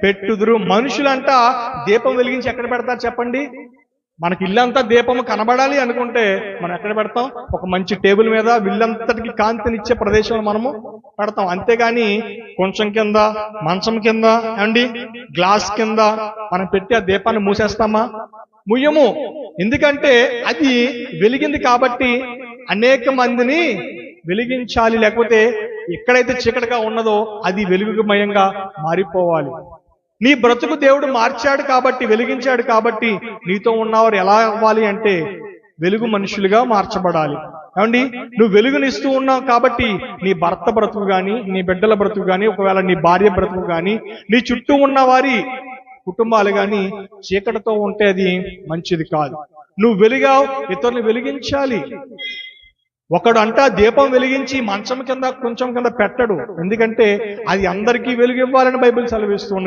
పెట్టుదురు. మనుషులంట దీపం వెలిగించి ఎక్కడ పెడతారు చెప్పండి? మనకి ఇల్లంతా దీపము కనబడాలి అనుకుంటే మనం ఎక్కడ పెడతాం? ఒక మంచి టేబుల్ మీద ఇల్లంతటికి కాంతినిచ్చే ప్రదేశంలో మనము పెడతాం. అంతేగాని కొంచెం కింద, మంచం కింద, అండి గ్లాస్ కింద మనం పెట్టి ఆ దీపాన్ని మూసేస్తామా? ముయ్యము. ఎందుకంటే అది వెలిగింది కాబట్టి అనేక మందిని వెలిగించాలి. లేకపోతే ఎక్కడైతే చీకటిగా ఉన్నదో అది వెలుగుమయంగా మారిపోవాలి. నీ బ్రతుకు దేవుడు మార్చాడు కాబట్టి, వెలిగించాడు కాబట్టి నీతో ఉన్నవారు ఎలా అవ్వాలి అంటే వెలుగు మనుషులుగా మార్చబడాలి. ఏమండి, నువ్వు వెలుగునిస్తూ ఉన్నావు కాబట్టి నీ భర్త బ్రతుకు గాని, నీ బిడ్డల బ్రతుకు గాని, ఒకవేళ నీ భార్య బ్రతుకు గాని, నీ చుట్టూ ఉన్న వారి కుటుంబాలు గాని చీకటితో ఉంటే అది మంచిది కాదు. నువ్వు వెలిగావు, ఇతరులు వెలిగించాలి. ఒకడు అంటా దీపం వెలిగించి మంచం కింద కొంచెం కింద పెట్టడు. ఎందుకంటే అది అందరికీ వెలుగు ఇవ్వాలని బైబిల్ సెలవిస్తూ ఉన్నది.